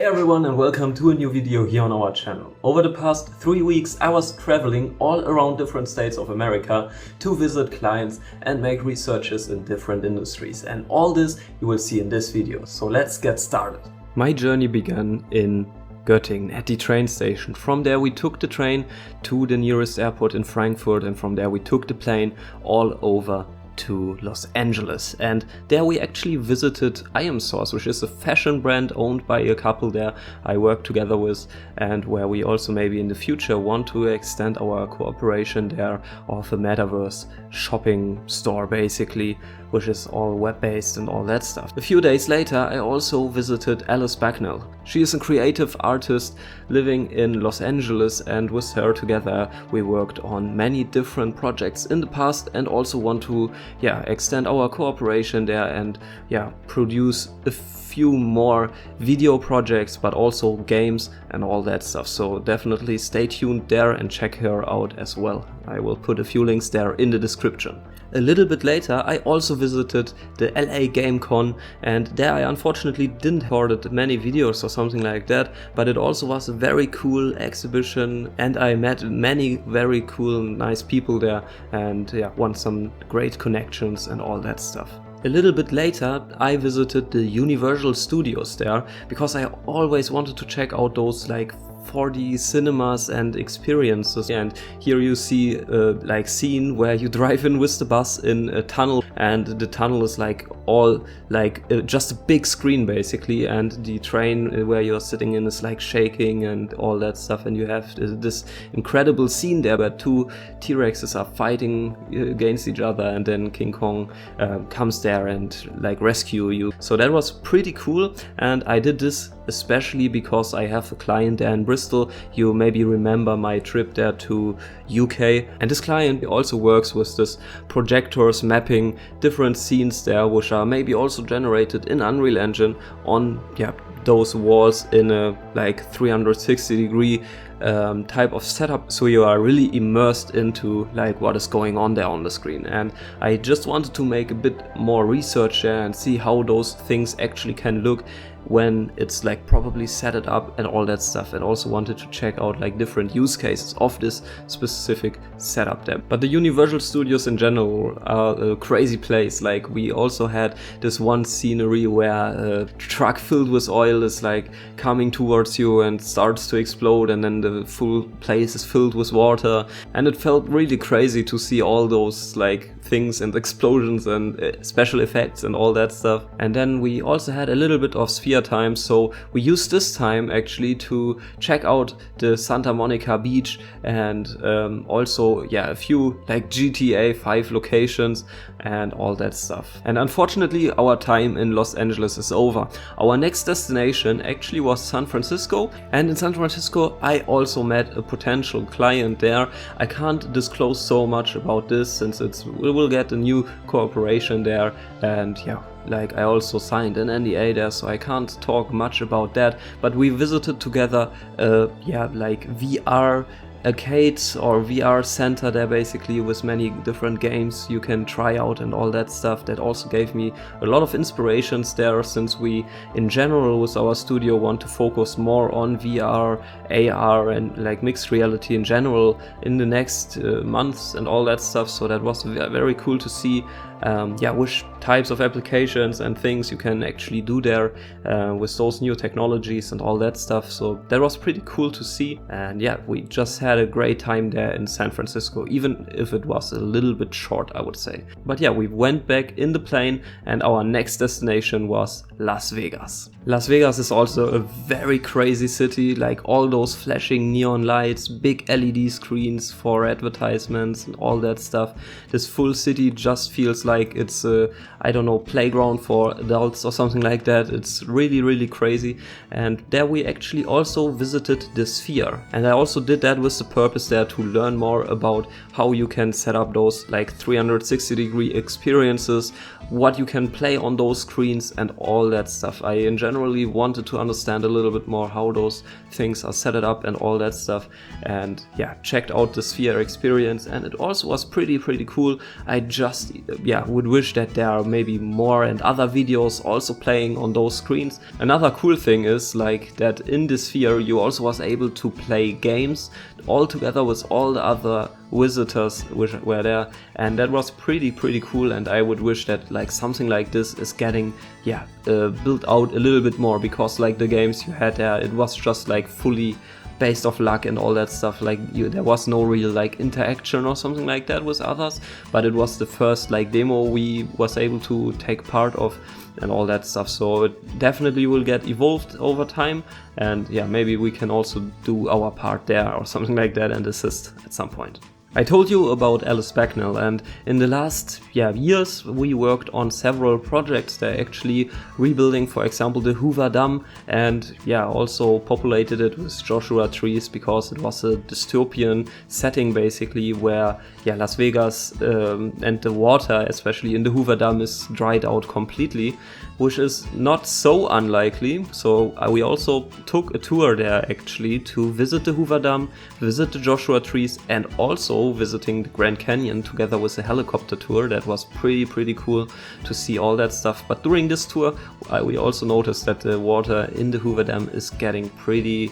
Hey everyone, and welcome to a new video here on our channel. Over the past 3 weeks I was traveling all around different states of America to visit clients and make researches in different industries, and all this you will see in this video. So let's get started. My journey began in Göttingen at the train station. From there we took the train to the nearest airport in Frankfurt, and from there we took the plane all over to Los Angeles, and there we actually visited IamSource, which is a fashion brand owned by a couple there I work together with, and where we also maybe in the future want to extend our cooperation there of a metaverse shopping store basically, which is all web-based and all that stuff. A few days later I also visited Alice Bagnell. She is a creative artist living in Los Angeles, and with her together we worked on many different projects in the past and also want to extend our cooperation there and produce a few more video projects, but also games and all that stuff. So definitely stay tuned there and check her out as well. I will put a few links there in the description. A little bit later I also visited the LA GameCon, and there I unfortunately didn't record many videos or something like that, but it also was a very cool exhibition and I met many very cool nice people there and won some great connections and all that stuff. A little bit later I visited the Universal Studios there because I always wanted to check out those like 4D cinemas and experiences, and here you see a scene where you drive in with the bus in a tunnel, and the tunnel is like all just a big screen basically, and the train where you're sitting in is like shaking and all that stuff, and you have this incredible scene there where two T-Rexes are fighting against each other, and then King Kong comes there and like rescue you. So that was pretty cool, and I did this especially because I have a client there in Bristol. You maybe remember my trip there to UK, and this client also works with this projectors mapping different scenes there, which are maybe also generated in Unreal Engine on those walls in a like 360-degree type of setup, so you are really immersed into like what is going on there on the screen. And I just wanted to make a bit more research there and see how those things actually can look when it's like probably set it up and all that stuff, and also wanted to check out like different use cases of this specific setup there. But the Universal Studios in general are a crazy place. Like we also had this one scenery where a truck filled with oil is like coming towards you and starts to explode, and then the full place is filled with water, and it felt really crazy to see all those like things and explosions and special effects and all that stuff. And then we also had a little bit of sphere time, so we used this time actually to check out the Santa Monica beach and also a few like GTA 5 locations and all that stuff. And unfortunately our time in Los Angeles is over. Our next destination actually was San Francisco, and in San Francisco I also met a potential client there. I can't disclose so much about this since we will get a new cooperation there, and like I also signed an NDA there, so I can't talk much about that. But we visited together like VR arcades or VR center there basically, with many different games you can try out and all that stuff. That also gave me a lot of inspirations there, since we in general with our studio want to focus more on VR, AR and like mixed reality in general in the next months and all that stuff. So that was very cool to see which types of applications and things you can actually do there with those new technologies and all that stuff. So that was pretty cool to see, and we just had a great time there in San Francisco, even if it was a little bit short, I would say. But we went back in the plane, and our next destination was Las Vegas. Las Vegas is also a very crazy city, like all those flashing neon lights, big LED screens for advertisements and all that stuff. This full city just feels like it's a, I don't know, playground for adults or something like that. It's really, really crazy. And there we actually also visited the Sphere, and I also did that with the purpose there to learn more about how you can set up those like 360-degree experiences, what you can play on those screens and all that stuff. I in generally wanted to understand a little bit more how those things are set up and all that stuff, checked out the Sphere experience, and it also was pretty cool. I just yeah, would wish that there are maybe more and other videos also playing on those screens. Another cool thing is like that in this sphere you also was able to play games all together with all the other visitors which were there, and that was pretty cool. And I would wish that like something like this is getting built out a little bit more, because like the games you had there, it was just like fully based off luck and all that stuff. Like there was no real like interaction or something like that with others, but it was the first like demo we was able to take part of and all that stuff. So it definitely will get evolved over time, and yeah, maybe we can also do our part there or something like that and assist at some point. I told you about Alice Bagnell, and in the last years we worked on several projects. They're actually rebuilding, for example, the Hoover Dam, and also populated it with Joshua trees, because it was a dystopian setting basically, where Las Vegas and the water, especially in the Hoover Dam, is dried out completely, which is not so unlikely. So we also took a tour there actually to visit the Hoover Dam, visit the Joshua trees, and also visiting the Grand Canyon together with a helicopter tour. That was pretty cool to see all that stuff. But during this tour we also noticed that the water in the Hoover Dam is getting pretty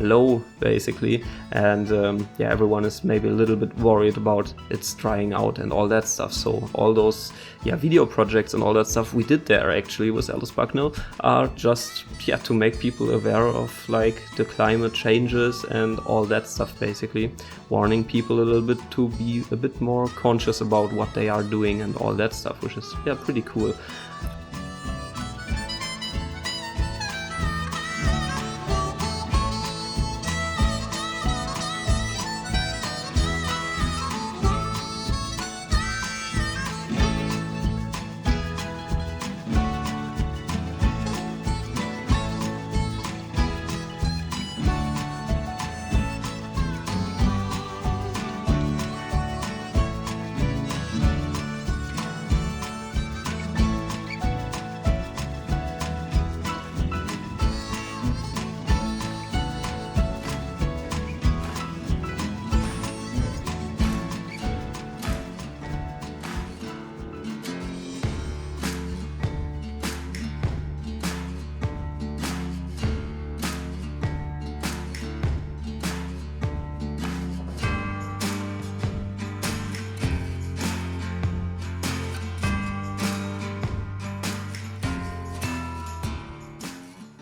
low basically, and everyone is maybe a little bit worried about it's drying out and all that stuff. So all those video projects and all that stuff we did there actually with Alice Bagnell are just to make people aware of like the climate changes and all that stuff, basically warning people a little bit to be a bit more conscious about what they are doing and all that stuff, which is pretty cool.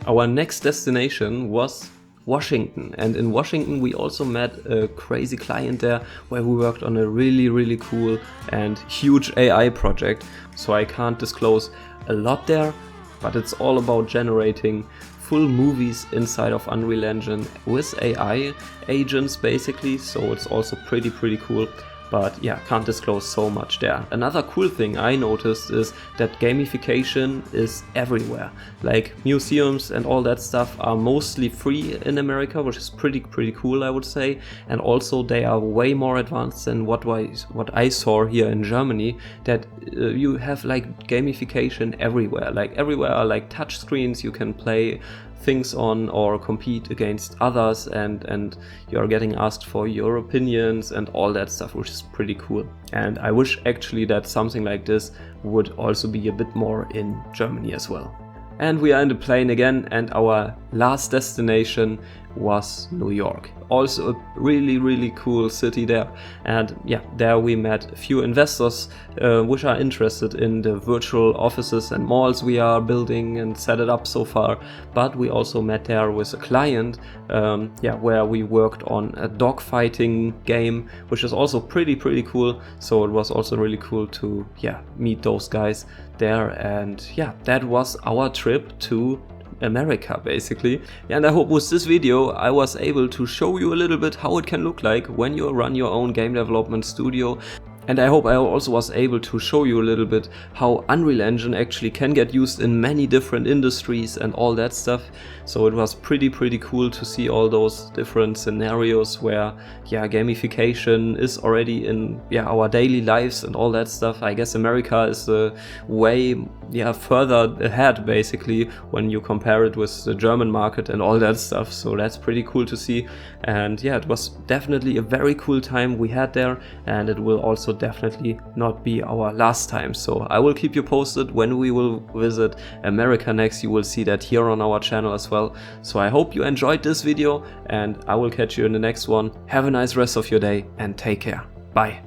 Our next destination was Washington, and in Washington we also met a crazy client there where we worked on a really cool and huge AI project. So I can't disclose a lot there, but it's all about generating full movies inside of Unreal Engine with AI agents basically. So it's also pretty cool. But can't disclose so much there. Another cool thing I noticed is that gamification is everywhere. Like museums and all that stuff are mostly free in America, which is pretty cool, I would say. And also they are way more advanced than what I saw here in Germany, that you have like gamification everywhere. Like everywhere are like touch screens you can play things on or compete against others, and you're getting asked for your opinions and all that stuff, which is pretty cool. And I wish actually that something like this would also be a bit more in Germany as well. And we are in the plane again, and our last destination was New York. Also a really cool city there. And there we met a few investors which are interested in the virtual offices and malls we are building and set it up so far. But we also met there with a client where we worked on a dogfighting game, which is also pretty cool. So it was also really cool to meet those guys there. And that was our trip to America basically. And I hope with this video I was able to show you a little bit how it can look like when you run your own game development studio. And I hope I also was able to show you a little bit how Unreal Engine actually can get used in many different industries and all that stuff. So it was pretty cool to see all those different scenarios where gamification is already in our daily lives and all that stuff. I guess America is way further ahead basically when you compare it with the German market and all that stuff. So that's pretty cool to see. And it was definitely a very cool time we had there, and it will also definitely not be our last time. So I will keep you posted when we will visit America next. You will see that here on our channel as well. So I hope you enjoyed this video, and I will catch you in the next one. Have a nice rest of your day and take care. Bye.